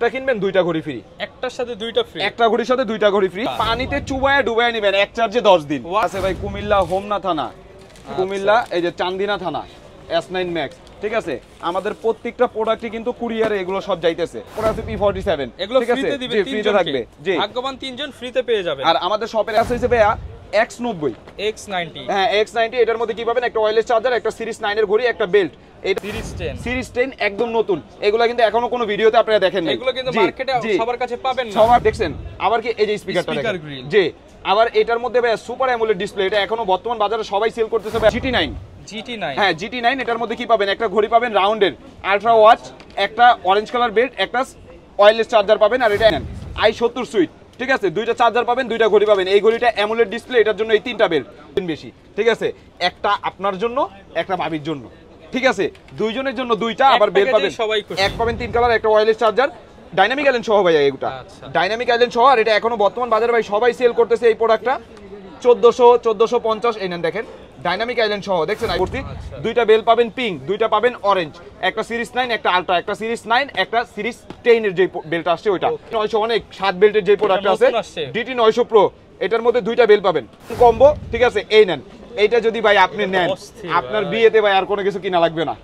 একটা কিনবেন দুইটা ঘড়ি ফ্রি, একটার সাথে দুইটা ফ্রি, একটা ঘড়ির সাথে দুইটা ঘড়ি ফ্রি। পানিতে চুবায়া ডুবায়া নেবেন, এক চার্জে 10 দিন। আছে ভাই কুমিল্লা হোমনা থানা, কুমিল্লা এই যে চান্দিনা থানা, S9 Max, ঠিক আছে। আমাদের প্রত্যেকটা প্রোডাক্টই কিন্তু কুরিয়ারে এগুলো সব যাইতেছে। পরে আছে P47, এগুলো ঠিক আছে, ফ্রিতে দিবেন, জি ফ্রিতে থাকবে, জি ভাগ্যবান 3 জন ফ্রিতে পেয়ে যাবেন। আর আমাদের শপের আছে হইছে ভাইয়া X90, X90, হ্যাঁ X90। এটার মধ্যে কি পাবেন? একটা ওয়্যারলেস চার্জার, একটা সিরিজ 9 এর ঘড়ি, একটা বেল্ট। এই সিরিজ 10 একদম নতুন। এগুলো কিন্তু এখনো কোনো ভিডিওতে আপনারা দেখেন নাই, এগুলো কিন্তু মার্কেটে সবার কাছে পাবেন না। সবার দেখছেন। আবার কি এই যে স্পিকারটা দেখেন, জি। আবার এটার মধ্যে ভাই সুপার অ্যামোলেড ডিসপ্লে, এটা এখনো বর্তমান বাজারে সবাই সেল করতেছে ভাই। GT9, হ্যাঁ GT9। এটার মধ্যে কি পাবেন? একটা ঘড়ি পাবেন রাউন্ডের, আলট্রা ওয়াচ, একটা অরেঞ্জ কালার বেল্ট, একটা ওয়্যারলেস চার্জার পাবেন। আর এটা i70 সুইট, ঠিক আছে। দুইটা চার্জার পাবেন, দুইটা ঘড়ি পাবেন। এই ঘড়িটা অ্যামোলেড ডিসপ্লে, এটার জন্য এই তিনটা বেল্ট বেশি, ঠিক আছে। একটা আপনার জন্য, একটা ভাবির জন্য, ঠিক আছে। দুইজনের জন্য দুইটা, আবার বেল পাবেন এক পাবেন, 3 কালার, একটা ওয়্যারলেস চার্জার, ডাইনামিক আইল্যান্ড সহ ভাই। এগুলা ডাইনামিক আইল্যান্ড সহ। আর এটা এখনো বর্তমান বাজারে ভাই সবাই সেল করতেছে এই প্রোডাক্টটা 1450। এই নেন দেখেন, ডাইনামিক আইল্যান্ড সহ, দেখছেন আইবর্তি। দুইটা বেল পাবেন পিঙ্ক, দুইটা পাবেন অরেঞ্জ, একটা সিরিজ 9, একটা আলট্রা, একটা সিরিজ 9, একটা সিরিজ 10 এর যে বেলটা আসছে ওইটা। 900 অনেক 7 বেল্টের যে প্রোডাক্ট আছে DT 900 Pro, এটার মধ্যে দুইটা বেল পাবেন কম্বো, ঠিক আছে। এই নেন, এইটা যদি ভাই আপনি নেন, আপনার বিয়েতে ভাই আর কোনো কিছু কিনা লাগবে না।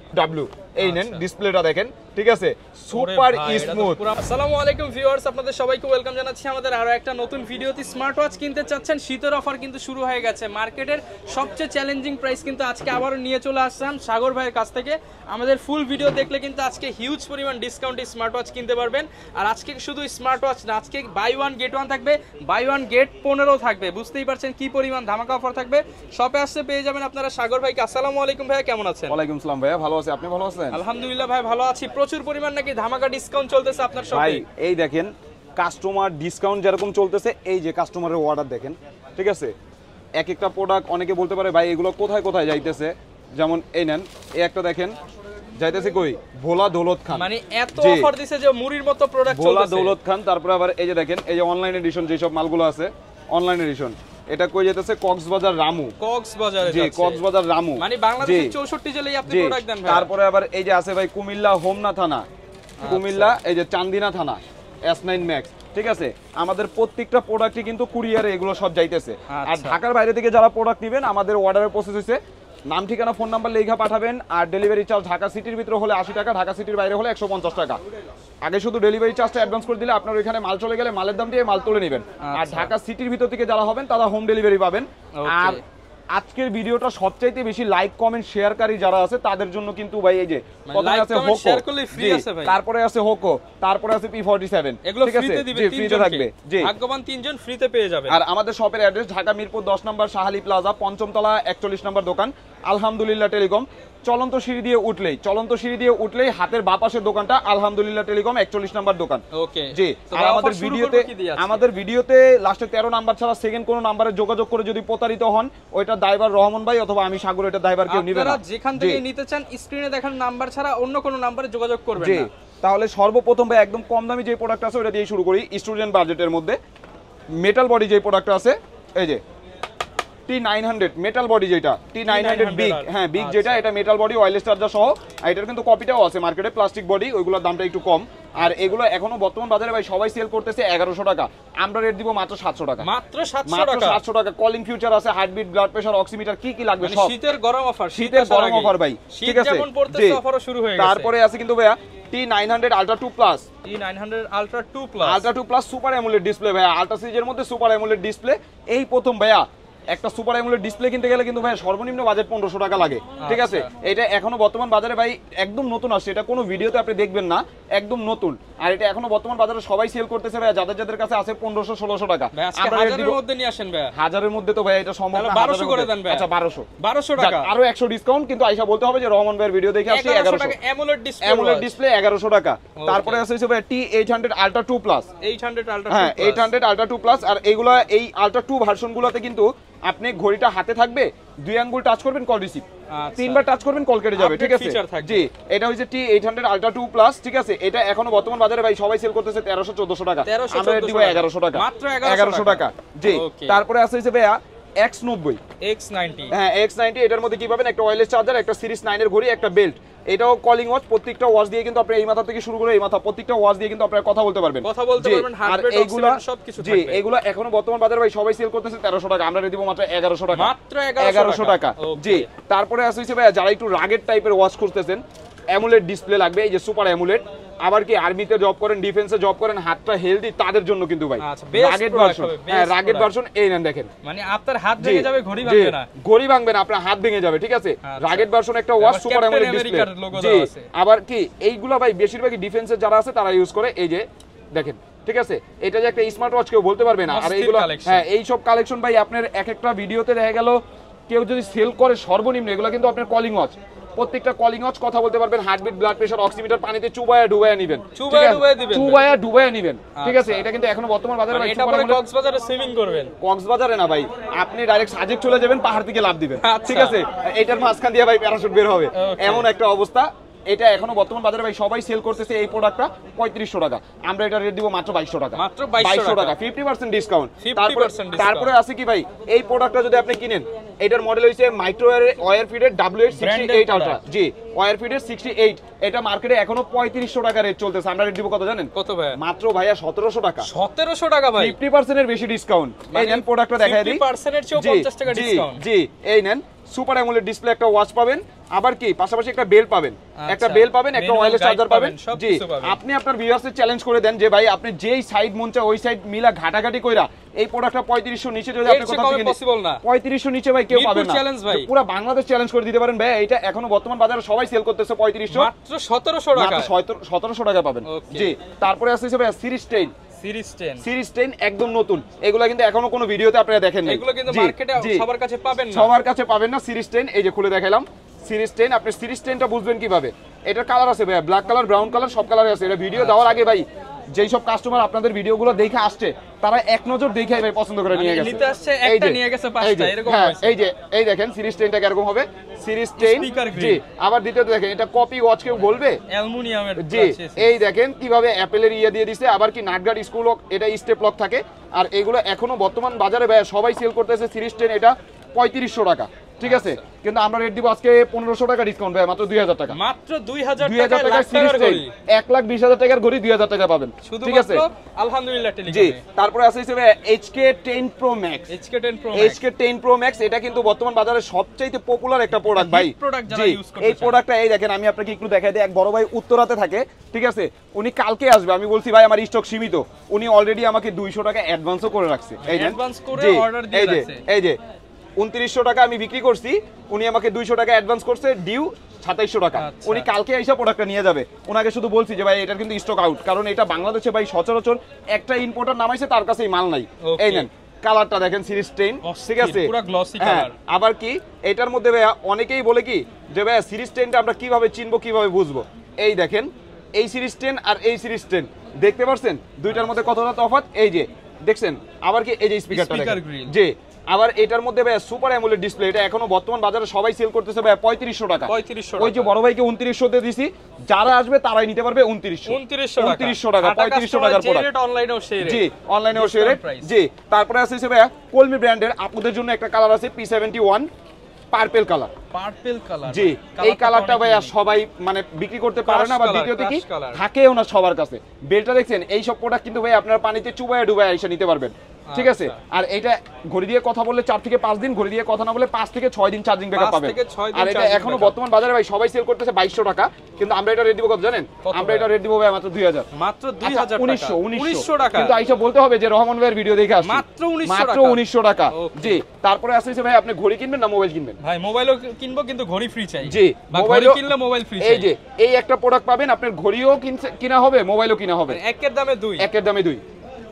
W এই নেন, ডিসপ্লেটা দেখেন, ঠিক আছে, সুপার স্মুথ। আসসালামু আলাইকুম ভিউয়ার্স, আপনাদের সবাইকে ওয়েলকাম জানাচ্ছি আমাদের আরো একটা নতুন ভিডিওতে। স্মার্ট ওয়াচ কিনতে চাচ্ছেন, শীতের অফার কিন্তু শুরু হয়ে গেছে। মার্কেটের সবচেয়ে চ্যালেঞ্জিং প্রাইস কিন্তু আজকে আবারও নিয়ে চলে আসলাম সাগর ভাইয়ের কাছ থেকে। আমাদের ফুল ভিডিও দেখলে কিন্তু আজকে হিউজ পরিমাণ ডিসকাউন্টে স্মার্ট ওয়াচ কিনতে পারবেন। আর আজকে শুধু স্মার্ট ওয়াচ না, আজকে বাই ওয়ান গেট ওয়ান থাকবে, বাই ওয়ান গেট 15 থাকবে। বুঝতেই পারছেন কি পরিমাণ ধামাকা অফার থাকবে। শপে আসতে পেয়ে যাবেন আপনারা সাগর ভাইকে। আসসালামু আলাইকুম ভাইয়া, কেমন আছেন? ওয়ালাইকুম আসসালাম ভাইয়া, ভালো আছি, আপনি ভালো আছেন? আলহামদুলিল্লাহ ভাই ভালো আছি। প্রচুর পরিমাণ নাকি ধামাকা ডিসকাউন্ট চলতেছে আপনার শপে। ভাই এই দেখেন, কাস্টমার ডিসকাউন্ট যেরকম চলতেছে, এই যে কাস্টমারের অর্ডার দেখেন, ঠিক আছে। এক একটা প্রোডাক্ট অনেকে বলতে পারে ভাই এগুলো কোথায় কোথায় যাইতেছে। যেমন এই নেন, এই একটা দেখেন যাইতেছে কই, ভোলা দৌলত খান, মানে এত অফার দিছে যে মুড়ির মতো প্রোডাক্ট চলতেছে। ভোলা দৌলত খান। তারপরে আবার এই যে দেখেন, এই যে অনলাইন এডিশন যে সব মালগুলো আছে, অনলাইন এডিশন, এটা কই যেতেছে কক্সবাজার রামু, কক্সবাজারে জি কক্সবাজার রামু, মানে বাংলাদেশের 64 জেলায় আপনি প্রোডাক্ট দেন ভাই। তারপরে আবার এই যে আছে ভাই কুমিল্লা হোমনা থানা, কুমিল্লা এই যে চান্দিনা থানা, S9 Max, ঠিক আছে। আমাদের প্রত্যেকটা প্রোডাক্টই কিন্তু কুরিয়ারে এগুলো সব যাইতেছে। আর ঢাকার বাইরে থেকে যারা প্রোডাক্ট নেবেন, আমাদের অর্ডারের প্রসেস হইছে নাম ঠিকানা ফোন নাম্বার লেখা পাঠাবেন। আর ডেলিভারি চার্জ ঢাকা সিটির ভিতরে হলে 80 টাকা, ঢাকা সিটির বাইরে হলে 150 টাকা। আগে শুধু ডেলিভারি চার্জটা অ্যাডভান্স করে দিলে আপনার ওইখানে মাল চলে গেলে মালের দাম দিয়ে মাল তুলে নেবেন। আর ঢাকা সিটির ভিতর থেকে যারা হবেন তারা হোম ডেলিভারি পাবেন। আর আজকের ভিডিওটা সবচাইতে বেশি লাইক কমেন্ট শেয়ারকারী যারা আছে তাদের জন্য কিন্তু ভাই এই যে প্রথমে আছে হোকো, তারপরে আছে হোকো, তারপরে আছে P47, ঠিক আছে, জি ফ্রিতে থাকবে, জি ভাগ্যবান 3 জন ফ্রিতে পেয়ে যাবেন। আর আমাদের শপের অ্যাড্রেস ঢাকা মিরপুর 10 নম্বর শাহালি প্লাজা, 5ম তলা, 41 নম্বর দোকান, আলহামদুলিল্লাহ টেলিকম। চলন্ত সিঁড়ি দিয়ে উঠলেই হাতের বাঁ পাশের দোকানটা আলহামদুলিল্লাহ টেলিকম, 41 নম্বর দোকান। ওকে, জি। আর আমাদের ভিডিওতে লাস্টে 13 নাম্বার ছাড়া সেকেন্ড কোন নম্বরে যোগাযোগ করে যদি প্রতারিত হন, ওইটা ড্রাইভার রহমান ভাই অথবা আমি সাগর, এটা ড্রাইভার কেউ নেবে না। আপনারা যেখান থেকে নিতে চান স্ক্রিনে দেখানো নাম্বার ছাড়া অন্য কোনো নম্বরে যোগাযোগ করবেন না। তাহলে সর্বপ্রথম ভাই একদম কম দামি যে প্রোডাক্ট আছে ওটা দিয়ে শুরু করি। স্টুডেন্ট বাজেটের মধ্যে মেটাল বডি যে প্রোডাক্ট আছে, এই যে T900 মেটাল বডি, যেটা T900 বিগ, হ্যাঁ বিগ যেটা, এটা মেটাল বডি, ওয়্যারলেস চার্জার সহ। আর এটার কিন্তু কপিটাও আছে মার্কেটে, প্লাস্টিক বডি, ওইগুলোর দামটা একটু কম। আর এগুলো এখনো বর্তমান বাজারে ভাই সবাই সেল করতেছে 1100 টাকা, আমরা রেট দিব মাত্র 700 টাকা। মাত্র 700 টাকা। কলিং ফিউচার আছে, হার্টবিট, ব্লাড প্রেসার, অক্সিমিটার, কি কি লাগবে সব। শীতের গরম অফার ভাই, ঠিক আছে। তারপরে আছে কিন্তু ভাইয়া T900 Ultra 2 Plus, T900 Ultra 2 Plus super AMOLED display ভাইয়া, আলট্রা সিরিজের মধ্যে সুপার অ্যামোলেড ডিসপ্লে। এই প্রথম ভাইয়া একটা সুপার অ্যামোলেড ডিসপ্লে কিনতে গেলে কিন্তু ভাই সর্বনিম্ন বাজেট 1500 টাকা লাগে, ঠিক আছে। এটা এখনো বর্তমান বাজারে ভাই একদম নতুন আসছে, এটা কোনো ভিডিওতে আপনি দেখবেন না, একদম নতুন। আর এটা এখনো বর্তমান বাজারে সবাই সেল করতেছে ভাই, যাদের কাছে আছে 1500-1600 টাকা। আমরা হাজারের মধ্যে নিয়ে আসেন ভাই, হাজারের মধ্যে তো ভাই এটা সম্ভব না, 1200 করে দেন ভাই। আচ্ছা 1200 টাকা, আরো 100 ডিসকাউন্ট। কিন্তু আইসা বলতে হবে যে রহমান ভাইয়ের ভিডিও দেখে আসছে 1100 টাকা অ্যামোলেড ডিসপ্লে 1100 টাকা। তারপরে আছে ভাই T800 Ultra 2 Plus, 800 Ultra 2 হ্যাঁ 800 Ultra 2 Plus। আর এইগুলা এই Ultra 2 ভার্সনগুলোতে কিন্তু আপনি ঘড়িটা হাতে থাকবে, 2 আঙ্গুল টাচ করবেন কল রিসিভ, 3 বার টাচ করবেন কল কেটে যাবে, ঠিক আছে, জি। এটা হচ্ছে T800 Ultra 2 Plus, ঠিক আছে। এটা এখনো বর্তমান বাজারে ভাই সবাই সেল করতেছে 1300-1400 টাকা, আমরা দিব 1100 টাকা, মাত্র 1100 টাকা, জি। তারপরে আছে ভাইয়া X90 X90 হ্যাঁ X90 এটার মধ্যে কি পাবেন একটা ওয়্যারলেস চার্জার একটা সিরিজ 9 এর ঘড়ি একটা বেল্ট এটাও কলিং ওয়াচ প্রত্যেকটা ওয়াচ দিয়ে কিন্তু আপনি এই মাথা থেকে শুরু করে এই মাথা প্রত্যেকটা ওয়াচ দিয়ে কিন্তু আপনারা কথা বলতে পারবেন হার্ট রেট অক্সিজেন সবকিছু থাকবে জি এগুলো এখনো বর্তমান বাজারে ভাই সবাই সেল করতেছে 1300 টাকা আমরা দিব মাত্র 1100 টাকা মাত্র 1100 টাকা জি তারপরে আছে ভাই যারা একটু রাগেড টাইপের ওয়াচ করতেছেন অ্যামুলেট ডিসপ্লে লাগবে এই যে সুপার অ্যামুলেট আবার কি আর্মিতে জব করেন ডিফেন্সে জব করেন হাতটা হেলদি তাদের জন্য কিন্তু ভাই রাগেড ভার্সন হ্যাঁ রাগেড ভার্সন এই নেন দেখেন মানে আপনার হাত ভেঙে যাবে ঘড়ি ভাঙবে না ঘড়ি ভাঙবে না আপনার হাত ভেঙে যাবে ঠিক আছে রাগেড ভার্সন একটা ওয়াচ সুপার অ্যামোলেড ডিসপ্লে জি আবার কি এইগুলা ভাই বেশিরভাগই ডিফেন্সে যারা আছে তারা ইউজ করে এই যে দেখেন ঠিক আছে এটা যে একটা স্মার্ট ওয়াচ কেউ বলতে পারবে না আর এইগুলো হ্যাঁ এই সব কালেকশন ভাই আপনার এক একটা ভিডিওতে দেখা গেল কেউ যদি সেল করে সর্বনিম্ন এগুলো কিন্তু আপনার কলিং ওয়াচ প্রত্যেকটা কলিং ওয়াচ কথা বলতে পারবেন হার্টবিট ব্লাড প্রেসার অক্সিমিটার পানিতে চুবায়া ডুবায়া নেবেন চুবায়া ডুবায়া নেবেন ঠিক আছে এটা কিন্তু এখনো বর্তমান বাজারে ভাই এটা পরে কক্সবাজারে সুইমিং করবেন কক্সবাজারে না ভাই আপনি ডাইরেক্ট সাজেক চলে যাবেন পাহাড় থেকে লাফ দিবেন ঠিক আছে এটার মাঝখান দিয়ে ভাই প্যারাশুট বের হবে এমন একটা অবস্থা এটা এখনো বর্তমান বাজারে ভাই সবাই সেল করতেছে এই প্রোডাক্টটা 3500 টাকা আমরা এটা রেট দিব মাত্র 2200 টাকা মাত্র 2200 টাকা 50% ডিসকাউন্ট তারপরে আছে কি ভাই এই প্রোডাক্টটা যদি আপনি কিনেন এটার মডেল হইছে মাইক্রো ওয়্যার ফিডের WH68 আলট্রা জি ওয়্যার ফিডের 68 এটা মার্কেটে এখনো 3500 টাকা রেট চলতেছে আমরা রেট দিব কত জানেন কত ভাই মাত্র ভাইয়া 1700 টাকা 1700 টাকা ভাই 50% এর বেশি ডিসকাউন্ট এই নেন প্রোডাক্টটা দেখাই দিই 50% এর চেয়ে 50 টাকা ডিসকাউন্ট জি এই নেন সুপার অ্যামোলেড ডিসপ্লে একটা ওয়াচ পাবেন আবার কি পাশাপাশি একটা বেল পাবেন একটা বেল পাবেন একটা ওয়্যারলেস চার্জার পাবেন জি আপনি আপনার ভিউয়ার্সদের চ্যালেঞ্জ করে দেন যে ভাই আপনি যেই সাইড মন চায় ওই সাইড মিলা ঘাটাঘাটি কইরা এই প্রোডাক্টটা 3500 নিচে যদি আপনি কথা থেকে পসিবল না 3500 নিচে ভাই কেউ পাবেন না পুরো বাংলাদেশ চ্যালেঞ্জ করে দিতে পারেন ভাই এটা এখনো বর্তমান বাজারে সবাই সেল করতেছে 3500 মাত্র 1700 টাকা মাত্র 1700 টাকা পাবেন জি তারপরে আছে ভাই সিরিজ 10 একদম নতুন এগুলা কিন্তু এখনো কোনো ভিডিওতে আপনারা দেখেন নাই এগুলো কিন্তু মার্কেটে সবার কাছে পাবেন না সবার কাছে পাবেন না সিরিজ 10 এই যে খুলে দেখাইলাম সিরিজ 10 আপনি সিরিজ 10টা বুঝবেন কিভাবে এটার কালার আছে ভাই ব্ল্যাক কালার ব্রাউন কালার সব কালারে আছে এটা ভিডিও দেওয়ার আগে ভাই যেই সব কাস্টমার আপনাদের ভিডিওগুলো দেখে আসছে তারা এক নজর দেখেই ভাই পছন্দ করে নিয়ে গেছে নিতে আসছে একটা নিয়ে গেছে পাঁচটা এরকম হয়েছে এই যে এই দেখেন সিরিজ 10টা কিরকম হবে সিরিজ 10 জি আবার দ্বিতীয়ত দেখেন এটা কপি ওয়াচ কেউ বলবে অ্যালুমিনিয়ামের জি এই দেখেন কিভাবে অ্যাপেলের ইয়া দিয়ে দিয়েছে আবার কি নাটগার্ড স্ক্রু লক এটা স্টেপ লক থাকে আর এগুলো এখনো বর্তমান বাজারে ভাই সবাই সেল করতেছে সিরিজ 10 এটা 3500 টাকা ঠিক আছে কিন্তু আমরা রেট দিব আজকে 1500 টাকা ডিসকাউন্ট ভাই মাত্র 2000 টাকা মাত্র 2000 টাকা সিরিজ 10 1,20,000 টাকার ঘড়ি 2000 টাকা পাবেন ঠিক আছে আলহামদুলিল্লাহ টেলিকমে জি তারপরে আছে হিসেবে HK10 Pro Max HK10 Pro Max এটা কিন্তু বর্তমান বাজারে সবচেয়ে পপুলার একটা প্রোডাক্ট ভাই জি এই প্রোডাক্টটা এই দেখেন আমি আপনাকে একটু দেখাই দিই এক বড় ভাই উত্তরাতে থাকে ঠিক আছে উনি কালকে আসবে আমি বলছি ভাই আমার স্টক সীমিত উনি অলরেডি আমাকে 200 টাকা অ্যাডভান্সও করে রাখছে এই দেন অ্যাডভান্স করে অর্ডার দিয়ে রাখছে এই যে 2900 টাকা আমি বিক্রি করছি উনি আমাকে 200 টাকা অ্যাডভান্স করছে ডিউ 2700 টাকা উনি কালকে এসে প্রোডাক্টটা নিয়ে যাবে ওনাকে শুধু বলছি যে ভাই এটার কিন্তু স্টক আউট কারণ এটা বাংলাদেশে ভাই সচরাচর একটা ইম্পোর্টার নামাইছে তার কাছেই মাল নাই এই নেন কালারটা দেখেন সিরিজ 10 ঠিক আছে পুরো গ্লসি কালার আবার কি এটার মধ্যে ভাই অনেকেই বলে কি যে ভাই সিরিজ 10টা আমরা কিভাবে চিনবো কিভাবে বুঝবো এই দেখেন এই সিরিজ 10 আর এই সিরিজ 10 দেখতে পাচ্ছেন দুইটার মধ্যে কতটা তফাৎ এই যে দেখছেন আবার কি এই যে স্পিকারটা দেখেন জি আবার এটার মধ্যে ভাই সুপার অ্যামোলেড ডিসপ্লে এটা এখনো বর্তমান বাজারে সবাই সেল করতেছে ভাই 3500 টাকা ওই যে বড় ভাইকে 2900 তে দিছি যারা আসবে তারাই নিতে পারবে 2900 টাকা 3500 টাকার প্রোডাক্ট অনলাইনেও সেই রেট জি অনলাইনেও সেই রেট জি তারপরে আছে ভাই কলমি ব্র্যান্ডের আপনাদের জন্য একটা কালার আছে P71 পার্পল কালার জি এই কালারটা ভাই সবাই মানে বিক্রি করতে পারে না বা দ্বিতীয়ত কি থাকেও না সবার কাছে বেলটা দেখছেন এই সব প্রোডাক্ট কিন্তু ভাই আপনারা পানিতে চুবায়া ডুবায়া এসে নিতে পারবেন ঠিক আছে আর এটা ঘড়ি দিয়ে কথা বললে 4 থেকে 5 দিন ঘড়ি দিয়ে কথা না বলে 5 থেকে 6 দিন চার্জিং ব্যাকআপ পাবেন আর এটা এখনো বর্তমান বাজারে ভাই সবাই সেল করতেছে 2200 টাকা কিন্তু আমরা এটা রেট দিব কত জানেন আমরা এটা রেট দিব ভাই মাত্র 2000 মাত্র 2000 টাকা 1900 টাকা কিন্তু আইসা বলতে হবে যে রহমান ভাইয়ের ভিডিও দেখে আসছে মাত্র 1900 টাকা জি তারপরে আসছে ভাই আপনি ঘড়ি কিনবেন না মোবাইল কিনবেন ভাই মোবাইলও কিনবো কিন্তু ঘড়ি ফ্রি চাই জি মোবাইল কিনলে মোবাইল ফ্রি চাই এই যে এই একটা প্রোডাক্ট পাবেন আপনার ঘড়িও কিনা হবে মোবাইলও কিনা হবে একের দামে দুই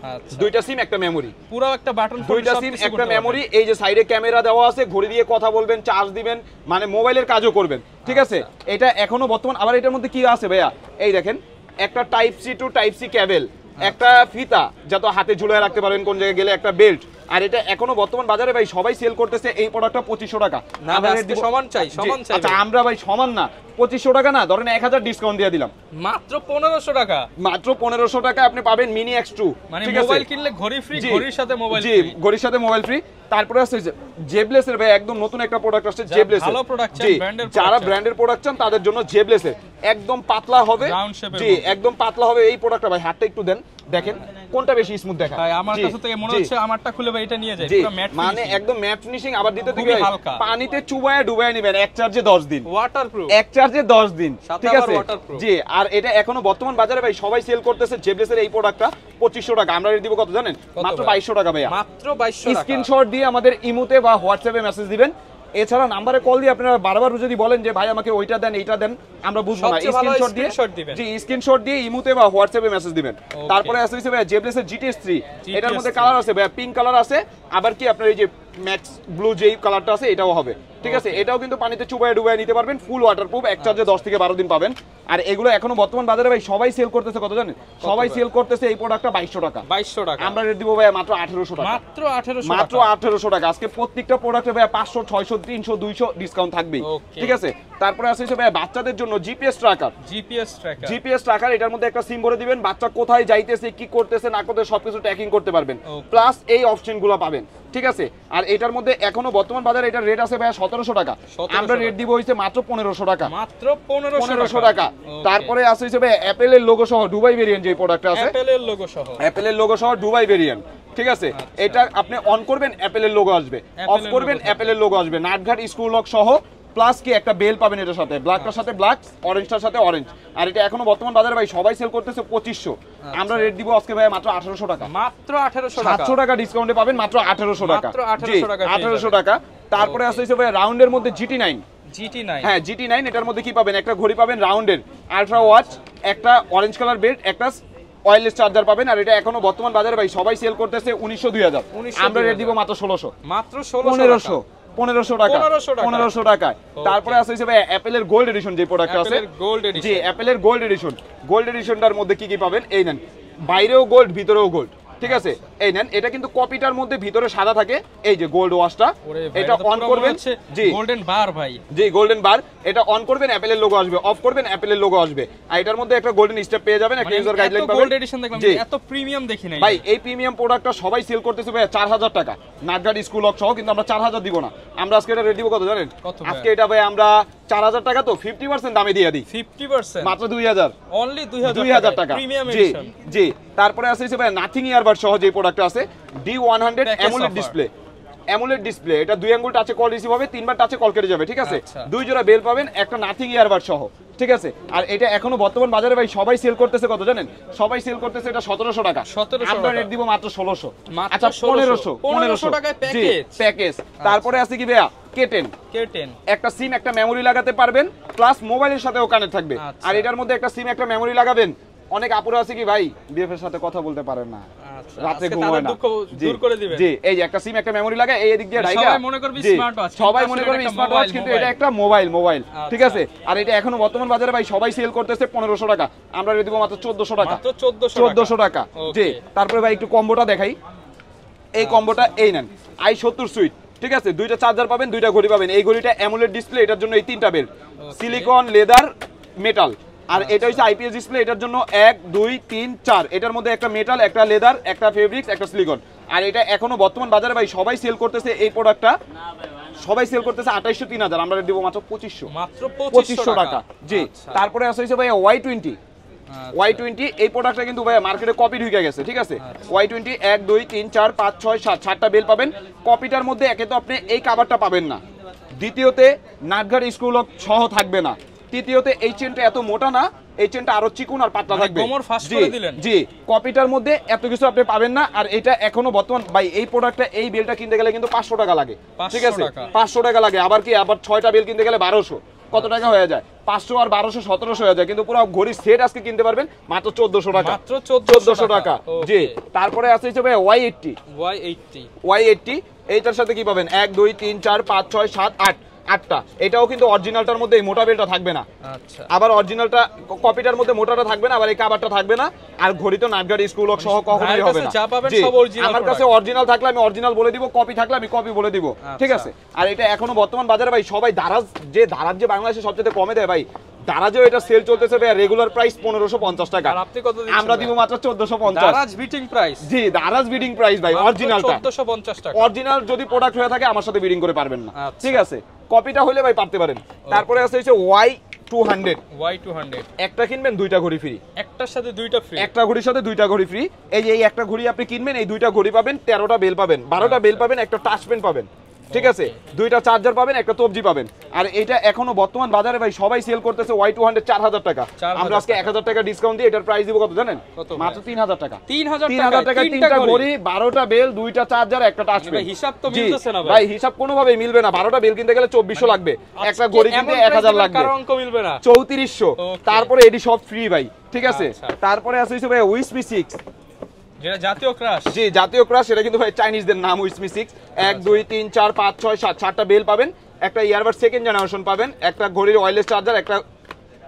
আচ্ছা দুইটা সিম একটা মেমরি পুরো একটা বাটন ফোন দুইটা সিম একটা মেমরি এই যে সাইডে ক্যামেরা দেওয়া আছে ঘড়ি দিয়ে কথা বলবেন চার্জ দিবেন মানে মোবাইলের কাজও করবেন ঠিক আছে এটা এখনো বর্তমান আবার এটার মধ্যে কি আছে ভাইয়া এই দেখেন একটা type C to type C cable একটা ফিতা যত হাতে ঝুলিয়ে রাখতে পারেন কোন জায়গায় গেলে একটা বেল্ট আর এটা এখনো বর্তমান বাজারে ভাই সবাই সেল করতেছে এই প্রোডাক্টটা 2500 টাকা না আজকে সমান চাই আচ্ছা আমরা ভাই সমান না 2500 টাকা না, ধরেন 1000 ডিসকাউন্ট দিয়ে দিলাম, মাত্র 1500 টাকা। মাত্র 1500 টাকা আপনি পাবেন মিনি X2। মানে মোবাইল কিনলে ঘড়ি ফ্রি, ঘড়ির সাথে মোবাইল ফ্রি। জি, ঘড়ির সাথে মোবাইল ফ্রি। তারপরে আছে জেবলেসের ভাই একদম নতুন একটা প্রোডাক্ট আসছে জেবলেসের। ভালো প্রোডাক্ট চান, ব্র্যান্ডের যারা ব্র্যান্ডের প্রোডাক্ট চান তাদের জন্য জেবলেসের একদম পাতলা হবে। জি, একদম পাতলা হবে এই প্রোডাক্টটা। ভাই হাতটা একটু দেন, দেখেন কোনটা বেশি স্মুথ দেখা। ভাই আমার কাছে তো মনে হচ্ছে আমারটা খুলে ভাই এটা নিয়ে যায়, পুরো ম্যাট ফিনিশিং, মানে একদম ম্যাট ফিনিশিং। আবার দিতে দিকে পানিতে চুবায়া ডুবায়া নেবেন, এক চার্জে 10 দিন ওয়াটারপ্রুফ, এক চার্জে 10 দিন, ঠিক আছে। জি, আর এটা এখনো বর্তমান বাজারে ভাই সবাই সেল করতেছে জেবলেসের এই প্রোডাক্টটা 2500 টাকা। আমরা রেট দিব কত জানেন? মাত্র 2200 টাকা ভাইয়া, মাত্র 2200 টাকা। স্ক্রিনশট দিয়ে আমাদের ইমোতে বা হোয়াটসঅ্যাপে মেসেজ দিবেন। এছাড়া নাম্বারে কল দিয়ে আপনারা বারবার যদি বলেন যে ভাই আমাকে ওইটা দেন এইটা দেন, আমরা বুঝবো না, স্ক্রিনশট দিয়ে জি স্ক্রিনশট দিয়ে ইমোতে বা হোয়াটসঅ্যাপে মেসেজ দিবেন। তারপরে আছে ভাই জেবলেসের GTS 3, এটার মধ্যে কালার আছে ভাই, পিঙ্ক কালার আছে, আবার কি আপনার এই যে ম্যাক্স ব্লু যেই কালারটা আছে এটাও হবে, ঠিক আছে। এটাও কিন্তু পানিতে চুবায় ডুবায় নিতে পারবেন, ফুল ওয়াটারপ্রুফ, এক চার্জে 10 থেকে 12 দিন পাবেন। আর এগুলো এখনো বর্তমান বাজারে ভাই সবাই সেল করতেছে কত জানেন? সবাই সেল করতেছে এই প্রোডাক্টটা 2200 টাকা। 2200 টাকা আমরা রেট দিব ভাই মাত্র 1800 টাকা, মাত্র 1800 মাত্র 1800 টাকা। আজকে প্রত্যেকটা প্রোডাক্টে ভাই 500 600 300 200 ডিসকাউন্ট থাকবেই, ঠিক আছে। তারপরে আছে ভাই বাচ্চাদের জন্য জিপিএস ট্র্যাকার, জিপিএস ট্র্যাকার। এটার মধ্যে একটা সিম ভরে দিবেন, বাচ্চা কোথায় যাইতেছে কি করতেছে না করতেছে সবকিছু ট্র্যাকিং করতে পারবেন, প্লাস এই অপশনগুলো পাবেন, ঠিক আছে। আর এটার মধ্যে এখনো বর্তমান বাজারে এটার রেট আছে ভাই 1700 টাকা, আমরা রেট দিব হইছে মাত্র 1500 টাকা, মাত্র 1500 টাকা। তারপরে আছে ভাই অ্যাপেলের লোগো সহ দুবাই ভেরিয়েন্ট যে প্রোডাক্টটা আছে, অ্যাপেলের লোগো সহ দুবাই ভেরিয়েন্ট, ঠিক আছে। এটা আপনি অন করবেন অ্যাপেলের লোগো আসবে, অফ করবেন অ্যাপেলের লোগো আসবে, নাটঘাট স্ক্রু লক সহ, প্লাস কি একটা বেল পাবেন এটার সাথে, ব্ল্যাকটার সাথে ব্ল্যাক, অরেঞ্জটার সাথে অরেঞ্জ। আর এটা এখনো বর্তমান বাজারে ভাই সবাই সেল করতেছে 2500, আমরা রেট দিব আজকে ভাই মাত্র 1800 টাকা, মাত্র 1800 টাকা, 700 টাকা ডিসকাউন্টে পাবেন মাত্র 1800 টাকা, মাত্র 1800 টাকা, 1800 টাকা। তারপরে আছে ভাই রাউন্ডের মধ্যে GT9, হ্যাঁ GT9, এটার মধ্যে কি পাবেন? একটা ঘড়ি পাবেন রাউন্ডের, আলট্রা ওয়াচ, একটা অরেঞ্জ কালার বেল্ট, একটা ওয়্যারলেস চার্জার পাবেন। আর এটা এখনো বর্তমান বাজারে ভাই সবাই সেল করতেছে 1900 2000, আমরা রেট দিব মাত্র 1600, মাত্র 1500 টাকা, 1500 টাকায়। তারপরে আছে ভাই অ্যাপেলের গোল্ড এডিশন যে প্রোডাক্ট আছে, জি অ্যাপেলের গোল্ড এডিশন, গোল্ড এডিশনটার মধ্যে কি কি পাবেন? এই নেন, বাইরেও গোল্ড ভিতরেও গোল্ড, ঠিক আছে। এই নেন, এটা কিন্তু কপিটার মধ্যে ভিতরে সাদা থাকে, এই যে গোল্ড ওয়াচটা, এটা অন করবেন, জি গোল্ডেন বার ভাই, জি গোল্ডেন বার, এটা অন করবেন অ্যাপেলের লোগো আসবে, অফ করবেন অ্যাপেলের লোগো আসবে। আর এটার মধ্যে একটা গোল্ডেন স্টেপ পেয়ে যাবেন, একটা ইউজার গাইডলাইন পাবেন। গোল্ড এডিশন দেখলাম, এত প্রিমিয়াম দেখি নাই ভাই। এই প্রিমিয়াম প্রোডাক্টটা সবাই সেল করতেছে ভাই 4000 টাকা, নাটঘাট স্কুল লক সহ, কিন্তু আমরা 4000 দিব না। আমরা আজকে এটা রেট দিব কত জানেন? আজকে এটা ভাই আমরা 4000 টাকা তো 50% দামে দিয়ে দিই, 50% মাত্র 2000, অনলি 2000 টাকা, প্রিমিয়াম এডিশন। জি, তারপরে আছে ভাই নাথিং ইয়ারবাড সহ যে প্রোডাক্ট আছে, D100 AMOLED display, AMOLED display, এটা 2 আঙ্গুল টাচে কল রিসিভ হবে, 3 বার টাচে কল কেটে যাবে, ঠিক আছে। 2 জোড়া বেল পাবেন, একটা নাথিং ইয়ারবাড সহ, ঠিক আছে। আর এটা এখনো বর্তমান বাজারে ভাই সবাই সেল করতেছে কত জানেন? সবাই সেল করতেছে এটা 1700 টাকা, আমরা রেট দিব মাত্র 1600, আচ্ছা 1500 টাকায় প্যাকেজ। তারপরে আছে কি ভাইয়া কেটেন, একটা সিম একটা মেমোরি লাগাতে পারবেন, প্লাস মোবাইলের সাথেও কানেক্ট থাকবে। আর এটার মধ্যে একটা সিম একটা মেমোরি লাগাবেন। অনেক আপুরা আছে কি ভাই বিএফ এর সাথে কথা বলতে পারেন না, রাতে ঘুমায় না, দূর করে দিবেন। জি, এই যে একটা সিম একটা মেমোরি লাগায়, এই দিক দিয়ে ঢাইকা সবাই মনে করবে স্মার্ট ওয়াচ, সবাই মনে করবে স্মার্ট ওয়াচ, কিন্তু এটা একটা মোবাইল, ঠিক আছে। আর এটা এখনো বর্তমান বাজারে ভাই সবাই সেল করতেছে 1500 টাকা, আমরা রেট দিব মাত্র 1400 টাকা, মাত্র 1400 টাকা। জি, তারপরে ভাই একটু কম্বোটা দেখাই, এই কম্বোটা এই নেন, i70 সুইট, ঠিক আছে। 2টা চার্জার পাবেন, 2টা ঘড়ি পাবেন। এই ঘড়িটা অ্যামোলেড ডিসপ্লে, এটার জন্য এই 3টা বেল্ট, সিলিকন, লেদার, মেটাল। আর এটা হচ্ছে আইপিএস ডিসপ্লে, এটার জন্য 1 2 3 4, এটার মধ্যে একটা মেটাল, একটা লেদার, একটা ফেব্রিক্স, একটা সিলিকন। আর এটা এখনো বর্তমান বাজারে ভাই সবাই সেল করতেছে এই প্রোডাক্টটা, সবাই সেল করতেছে 2800 3000, আমরা দিব মাত্র 2500 টাকা। জি, তারপরে আছে ভাই Y20, এই প্রোডাক্টটা কিন্তু ভাই মার্কেটে কপি ঢুকে গেছে, ঠিক আছে। Y20 1 2 3 4 5 6 7 7টা বেল পাবেন। কপিটার মধ্যে একে তো আপনি এই কভারটা পাবেন না, দ্বিতীয়তে নাটঘাট স্ক্রু লক সহ থাকবে না, তৃতীয়তে এই চেনটা এত মোটা না, এই চেনটা আরো চিকন আর পাতলা থাকবে। জি, কপিটার মধ্যে এত কিছু আপনি পাবেন না। আর এটা এখনো বর্তমান ভাই এই প্রোডাক্টটা, এই বেলটা কিনতে গেলে কিন্তু 500 টাকা লাগে, ঠিক আছে, 500 টাকা লাগে। আবার 6টা বেল কিনতে গেলে 1200, কত টাকা হয়ে যায়? 500 আর 1200 1700 হয়ে যায়। কিন্তু পুরো ঘড়ি সেট আজকে কিনতে পারবেন মাত্র 1400 টাকা, মাত্র 1400 টাকা। জি, তারপরে আছে ভাই Y80, এইটার সাথে কি পাবেন? 1 2 3 4 5 6 7 8, 8টা। এটাও কিন্তু অরিজিনালটার মধ্যে এই মোটা বেলটা থাকবে না, আচ্ছা। আবার অরিজিনালটা কপিটার মধ্যে মোটাটা থাকবে না, আবার এই কভারটা থাকবে না। আর ঘড়ি তো নাটঘাট স্ক্রু লক সহ কখনোই হবে না। আমার কাছে অরিজিনাল থাকলে আমি অরিজিনাল বলে দিব, কপি থাকলে আমি কপি বলে দিব, ঠিক আছে। আর এটা এখনো বর্তমান বাজারে ভাই সবাই দারাজ যে বাংলাদেশে সবচেয়ে কমে দেয় ভাই, দারাজেও এটা সেল চলতেছে ভাই রেগুলার প্রাইস 1550 টাকা। আর আপনি কত দিচ্ছেন? আমরা দিব মাত্র 1450। Daraz beating price? জি, দারাজ বিডিং প্রাইস ভাই, অরিজিনালটা 1450 টাকা। অরিজিনাল যদি প্রোডাক্ট হয়ে থাকে আমার সাথে বিডিং করে পারবেন না, ঠিক আছে? কপিটা হলে ভাই পারতে পারেন। তারপরে আছে হচ্ছে Y200। একটা কিনবেন দুইটা ঘড়ি ফ্রি, একটার সাথে দুইটা ফ্রি, একটা ঘড়ির সাথে দুইটা ঘড়ি ফ্রি। এই যে এই একটা ঘড়ি আপনি কিনবেন, এই দুইটা ঘড়ি পাবেন, 13টা বেল পাবেন, 12টা বেল পাবেন, একটা টাচ পেন পাবেন, ঠিক আছে? দুইটা চার্জার পাবেন, একটা তবজি পাবেন। আর এটা এখনো বর্তমান বাজারে ভাই সবাই সেল করতেছে Y200 4000 টাকা। আমরা আজকে 1000 টাকা ডিসকাউন্ট দিয়ে এটার প্রাইস দিব কত জানেন? মাত্র 3000 টাকা। 3000 টাকা, তিনটা ঘড়ি, 12টা বেল, দুইটা চার্জার, একটা টাচ পেন। হিসাব তো মিলতেছে না ভাই, হিসাব কোনোভাবেই মিলবে না। 12টা বেল কিনতে গেলে 2400 লাগবে, একটা ঘড়ি কিনতে 1000 লাগবে, কারণ অঙ্ক মিলবে না, 3400। তারপরে এডি সব ফ্রি ভাই, ঠিক আছে? তারপরে আছে হচ্ছে ভাই উইসমি 6, যেটা জাতীয় ক্রাশ। জি, জাতীয় ক্রাশ। এটা কিন্তু ভাই চাইনিজদের নাম উইসমি 6। 1 2 3 4 5 6 7 7টা বেল পাবেন, একটা ইয়ারবাড সেকেন্ড জেনারেশন পাবেন, একটা ঘড়ির ওয়্যারলেস চার্জার, একটা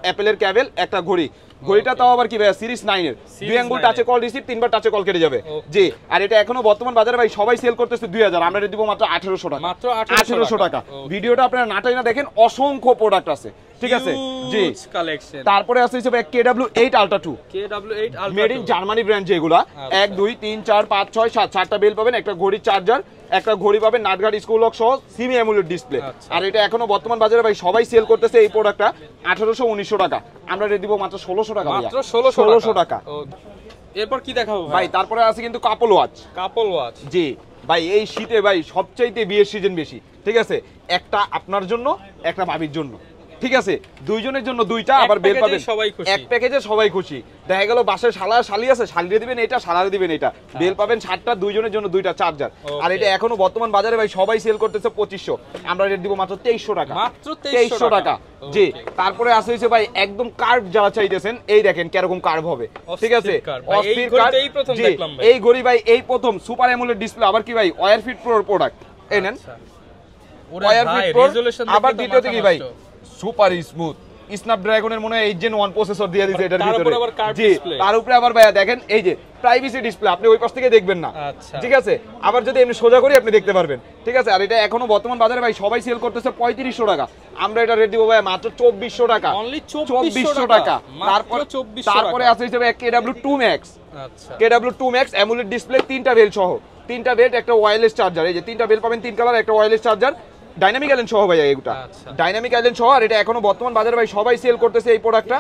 অ্যাপেলের ক্যাবেল, একটা ঘড়ি। ঘড়িটা তাও আবার কি ভাই সিরিজ 9 এর, 2 আঙ্গুল টাচে কল রিসিভ, 3বার টাচে কল কেটে যাবে। জি, আর এটা এখনো বর্তমান বাজারে ভাই সবাই সেল করতেছে 2000, আমরা এটা দিব মাত্র 1800 টাকা। মাত্র 1800 টাকা। ভিডিওটা আপনারা নাটাই না দেখেন, অসংখ্য প্রোডাক্ট আছে, ঠিক আছে? জি, কালেকশন। তারপরে আছে হচ্ছে ভাই KW8 Ultra 2, KW8 Ultra made in Germany brand যেগুলা। 1 2 3 4 5 6 7 7টা বেল পাবেন, একটা ঘড়ির চার্জার, একটা ঘড়ি পাবেন, নাটগার্ড স্কুল লক সহ, সিমি অ্যামুলেট ডিসপ্লে। আর এটা এখনো বর্তমান বাজারে ভাই সবাই সেল করতেছে এই প্রোডাক্টটা 1800 1900 টাকা। আমরা এটা দিব মাত্র 1600 টাকা। মাত্র 1600 টাকা। এরপর কি দেখাবো ভাই? তারপরে আছে কিন্তু কাপল ওয়াচ। কাপল ওয়াচ, জি ভাই, এই শীতে ভাই সবচাইতে বিয়ের সিজন বেশি, ঠিক আছে? একটা আপনার জন্য, একটা ভাবির জন্য, ঠিক আছে? দুইজনের জন্য দুইটা, আবার বেল পাবেন এক প্যাকেজে, সবাই খুশি। দেখা গেল বাসায় শালা শালি আছে, শালিরে দিবেন এটা, শালারে দিবেন এটা, বেল পাবেন 7টা, দুইজনের জন্য দুইটা চার্জার। আর এটা এখনো বর্তমান বাজারে ভাই সবাই সেল করতেছে 2500, আমরা রেট দিব মাত্র 2300 টাকা। মাত্র 2300 টাকা। জি, তারপরে আছে হচ্ছে ভাই একদম কার্ভ যারা চাইতেছেন, এই দেখেন কিরকম কার্ভ হবে, ঠিক আছে? অস্থির কার্ভ। এই প্রথম দেখলাম ভাই, এই ঘড়ি ভাই এই প্রথম সুপার অ্যামোলেড ডিসপ্লে, আবার কি ভাই ওয়্যার ফিট প্রো প্রোডাক্ট। এই নেন ওয়্যার ফিট প্রো। আবার দ্বিতীয়তে কি ভাই সুপার স্মুথ স্ন্যাপড্রাগনের মনে হয় 8 Gen 1 প্রসেসর দিয়ে দিয়েছে এটার ভিতরে। জি, তার উপরে আবার ভাইয়া দেখেন এই যে প্রাইভেসি ডিসপ্লে, আপনি ওই পাশ থেকে দেখবেন না, ঠিক আছে? আবার যদি এমনি সোজা করি আপনি দেখতে পারবেন, ঠিক আছে? আর এটা এখনো বর্তমান বাজারে ভাই সবাই সেল করতেছে 3500 টাকা, আমরা এটা রেট দিব ভাই মাত্র 2400 টাকা। অনলি 2400 টাকা। তারপরে আছে হিসেবে KW2 Max। আচ্ছা, KW2 Max অ্যামোলেড ডিসপ্লে, 3টা বেল সহ, 3টা বেল, একটা ওয়্যারলেস চার্জার। এই যে 3টা বেল পাবেন, 3 কালার, একটা ওয়্যারলেস চার্জার, ডাইনামিক আইল্যান্ড সহ ভাই এগুলা, ডাইনামিক আইল্যান্ড সহ। আর এটা এখনো বর্তমান বাজারে ভাই সবাই সেল করতেছে এই প্রোডাক্টটা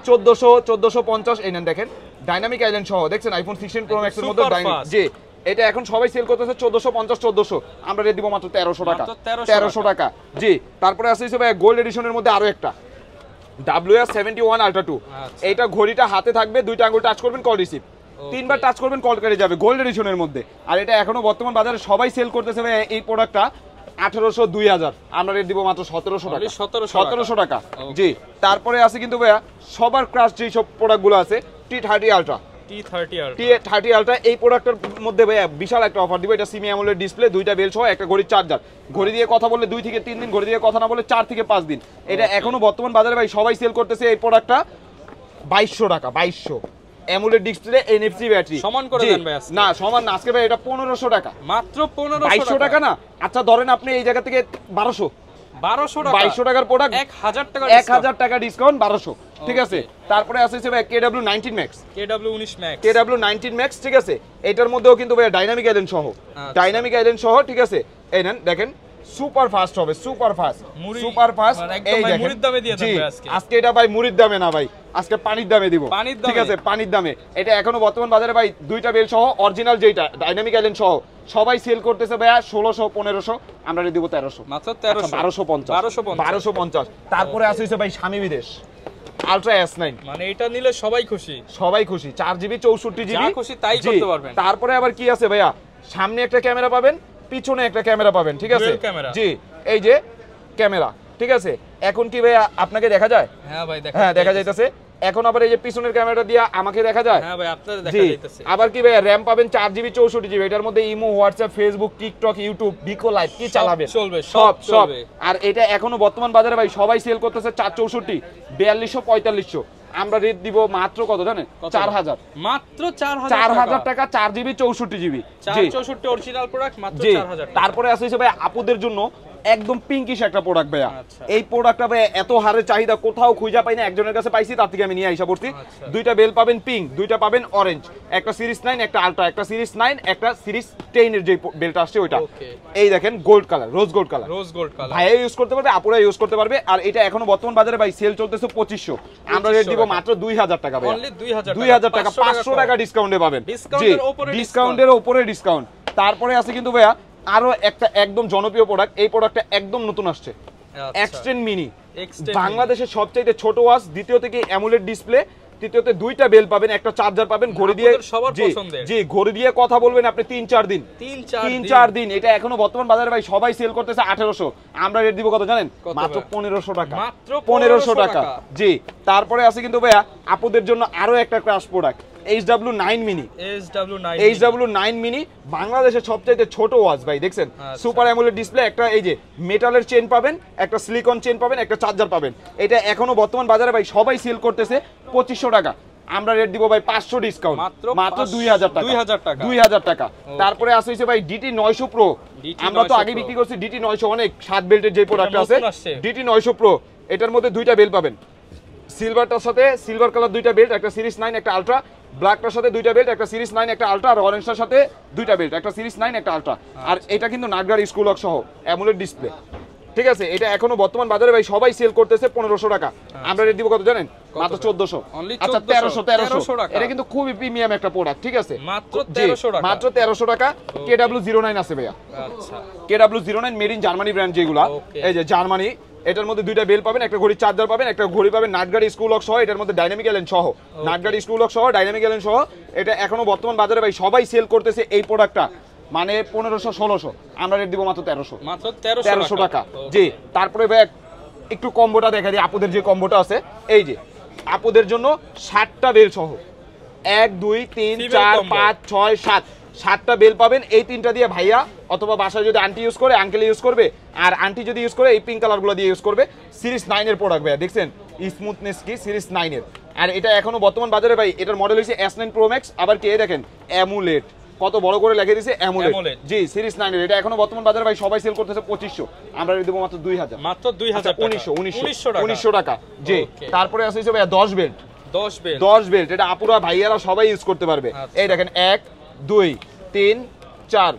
1400 1450। এই নেন দেখেন ডাইনামিক আইল্যান্ড সহ, দেখছেন আইফোন 16 প্রো ম্যাক্স এর মধ্যে ডাইনামিক। জি, এটা এখন সবাই সেল করতেছে 1450 1400, আমরা রেট দিব মাত্র 1300 টাকা। 1300 টাকা। জি, তারপরে আছে হিসেবে গোল্ড এডিশনের মধ্যে আরো একটা WR71 Ultra 2। এইটা ঘড়িটা হাতে থাকবে, দুইটা আঙ্গুল টাচ করবেন, কল রিসিভ, 3বার টাচ করবেন, কল কেটে যাবে, গোল্ড এডিশনের মধ্যে। আর এটা এখনো বর্তমান বাজারে সবাই সেল করতেছে ভাই এই প্রোডাক্টটা 1800 2000, আমরা রেট দিব মাত্র 1700 টাকা। 1700 টাকা। জি, তারপরে আছে কিন্তু ভাইয়া সবার ক্রাশ যে সব প্রোডাক্টগুলো আছে, T30 Ultra। T30 Ultra এই প্রোডাক্টের মধ্যে ভাইয়া বিশাল একটা অফার দিব। এটা সিমি অ্যামোলেড ডিসপ্লে, দুইটা বেল সহ, একটা ঘড়ির চার্জার। ঘড়ি দিয়ে কথা বললে 2 থেকে 3 দিন, ঘড়ি দিয়ে কথা না বললে 4 থেকে 5 দিন। এটা এখনো বর্তমান বাজারে ভাই সবাই সেল করতেছে এই প্রোডাক্টটা 2200 টাকা। 2200 অ্যামোলেড ডিসপ্লে, NFC ব্যাটারি। সমান করে দেন ভাই আজকে? না, সমান না, আজকে ভাই এটা 1500 টাকা। মাত্র 1500 2200 টাকা না? আচ্ছা ধরেন আপনি এই জায়গা থেকে 1200 টাকা, 2200 টাকার প্রোডাক্ট 1000 টাকা ডিসকাউন্ট, 1200, ঠিক আছে? তারপরে আছে ভাই KW19 Max। KW19 Max, ঠিক আছে? এটার মধ্যেও কিন্তু ভাই ডাইনামিক আইল্যান্ড সহ, ডাইনামিক আইল্যান্ড সহ, ঠিক আছে? এই নেন দেখেন, সুপার ফাস্ট হবে, সুপার ফাস্ট, সুপার ফাস্ট। এই দেখেন মুড়ির দামে দিয়ে দেন ভাই আজকে এটা ভাই মুড়ির দামে না ভাই, আজকে পানির দামে দিব, ঠিক আছে? পানির দামে। এটা এখনো বর্তমান বাজারে ভাই দুইটা বেল সহ, অরিজিনাল যেটা ডাইনামিক আইল্যান্ড সহ, সবাই সেল করতেছে ভাইয়া 1600 1500, আমরা দিব 1300, মাত্র 1300, 1250। তারপরে আছে ভাই স্বামী বিদেশ Ultra S9, মানে এটা নিলে সবাই খুশি, সবাই খুশি, 4GB 64GB, যা খুশি তাই করতে পারবেন। তারপরে আবার কি আছে ভাইয়া, সামনে একটা ক্যামেরা পাবেন, পিছনে একটা ক্যামেরা পাবেন, ঠিক আছে? জি, এই যে ক্যামেরা, ঠিক আছে? এখন কি ভাইয়া আপনাকে দেখা যায়? হ্যাঁ ভাই, দেখা যাইতেছে। এখন আবার এই যে পিছনের ক্যামেরাটা দিয়া আমাকে দেখা যায়। হ্যাঁ ভাই, আপনাদের দেখা যাইতেছে। আবার কি ভাই র‍্যাম পাবেন 4GB 64GB, এটার মধ্যে imo, WhatsApp, Facebook, TikTok, YouTube, বিকো লাইভ কি চালাবেন, চলবে, সব চলবে। আর এটা এখনো বর্তমান বাজারে ভাই সবাই সেল করতেছে 464 4200 4500, আমরা রেট দিব মাত্র কত জানেন? 4000, মাত্র 4000 টাকা, 4GB 64GB। 64 অরিজিনাল প্রোডাক্ট মাত্র 4000 টাকা। তারপরে আছে ভাই আপুদের জন্য একদম পিঙ্কিশ একটা প্রোডাক্ট ভাইয়া। এই প্রোডাক্টটা ভাইয়া এত হারে চাহিদা কোথাও খুঁজে পাই না, একজনের কাছে পাইছি, তার থেকে আমি নিয়ে আইসা পড়ছি। দুইটা বেল পাবেন পিঙ্ক, দুইটা পাবেন অরেঞ্জ, একটা সিরিজ 9 একটা আলট্রা, একটা সিরিজ 9 একটা সিরিজ 10 এর যে বেলটা আসছে ওইটা। এই দেখেন gold colour, rose gold colour, ভাইয়া ইউজ করতে পারবে, আপুরা ইউজ করতে পারবে। আর এটা এখনো বর্তমান বাজারে ভাই সেল চলতেছে 2500, আমরা রেট দিব মাত্র 2000 টাকা ভাই, 2000 টাকা, 500 টাকা ডিসকাউন্টে পাবেন। জি, ডিসকাউন্টের উপরে ডিসকাউন্ট। তারপরে আছে কিন্তু ভাইয়া আরো একটা একদম জনপ্রিয় প্রোডাক্ট, এই প্রোডাক্টটা একদম নতুন আসছে, এক্সটেন্ড মিনি। বাংলাদেশের সবচেয়ে ছোট ওয়াচ, দ্বিতীয় থেকে অ্যামোলেড ডিসপ্লে, তৃতীয়তে দুইটা বেল পাবেন, একটা চার্জার পাবেন, ঘড়ি দিয়ে, জি ঘড়ি দিয়ে কথা বলবেন আপনি 3-4 দিন, 3-4 দিন। এটা এখনো বর্তমান বাজারে ভাই সবাই সেল করতেছে 1800, আমরা রেট দিব কত জানেন? মাত্র 1500 টাকা, মাত্র 1500 টাকা। জি, তারপরে আছে কিন্তু ভাইয়া আপুদের জন্য আরো একটা crush product, HW9 mini. HW9 mini বাংলাদেশের সবচেয়ে ছোট ওয়াচ ভাই, দেখছেন সুপার অ্যামোলেড ডিসপ্লে, একটা এই যে মেটালের চেন পাবেন, একটা সিলিকন চেন পাবেন, একটা চার্জার পাবেন। এটা এখনো বর্তমান বাজারে ভাই সবাই সেল করতেছে 2500 টাকা, আমরা রেট দিব ভাই 500 ডিসকাউন্ট, মাত্র 2000 টাকা, 2000 টাকা। তারপরে আছে হইছে ভাই DT 900 Pro, আমরা তো আগে বিক্রি করছি DT 900, অনেক 7 বেল্টের যে প্রোডাক্ট আছে DT 900 Pro, এটার মধ্যে দুইটা বেল পাবেন, সিলভারটার সাথে সিলভার কালার দুইটা বেল্ট, একটা সিরিজ 9 একটা আলট্রা, ব্ল্যাকটার সাথে দুইটা বেল্ট, একটা সিরিজ 9 একটা আলট্রা, আর অরেঞ্জটার সাথে দুইটা বেল্ট, একটা সিরিজ 9 একটা আলট্রা। আর এটা কিন্তু নাটগার স্কুল লক সহ অ্যামোলেড ডিসপ্লে, ঠিক আছে? এটা এখনো বর্তমান বাজারে ভাই সবাই সেল করতেছে 1500 টাকা, আমরা রেট দিব কত জানেন? মাত্র 1400, আচ্ছা 1300 টাকা। এটা কিন্তু খুবই প্রিমিয়াম একটা প্রোডাক্ট, ঠিক আছে? মাত্র 1300 টাকা। KW09 আছে ভাইয়া, আচ্ছা KW09 made in Germany brand, যেগুলা এই যে জার্মানি, এটার মধ্যে দুইটা বেল পাবেন, একটা ঘড়ি চার্জার পাবেন, একটা ঘড়ি পাবেন নাটগাড়ি স্কুল লক সহ, এটার মধ্যে ডাইনামিক এলেন সহ, নাটগাড়ি স্কুল লক সহ ডাইনামিক এলেন সহ। এটা এখনো বর্তমান বাজারে ভাই সবাই সেল করতেছে এই প্রোডাক্টটা, মানে 1500-1600, আমরা রেট দিব মাত্র 1300 টাকা। জি, তারপরে ভাই একটু কম্বোটা দেখা দিই, আপুদের যে কম্বোটা আছে, এই যে আপুদের জন্য 60টা বেল সহ 1 2 3 4 5 6 7 7টা বেল পাবেন। এই তিনটা দিয়ে ভাইয়া অথবা বাসায় যদি আন্টি ইউজ করে, আঙ্কেল ইউজ করবে, আর আন্টি যদি ইউজ করে এই পিঙ্ক কালারগুলো দিয়ে ইউজ করবে। সিরিজ 9 এর প্রোডাক্ট ভাইয়া, দেখছেন স্মুথনেস কি সিরিজ 9 এর। আর এটা এখনো বর্তমান বাজারে ভাই এটার মডেল হচ্ছে S9 Pro Max, আবার কে দেখেন অ্যামুলেট, কত বড় করে লিখে দিয়েছে অ্যামুলেট। জি, সিরিজ 9 এর। এটা এখনো বর্তমান বাজারে ভাই সবাই সেল করতেছে 2500, আমরা দেব মাত্র 2000, মাত্র 2000 টাকা, 1900 টাকা। জি, তারপরে আছে ভাইয়া 10 বেল্ট, এটা আপুরা ভাইয়ারা সবাই ইউজ করতে পারবে। এই দেখেন 1 2 3 4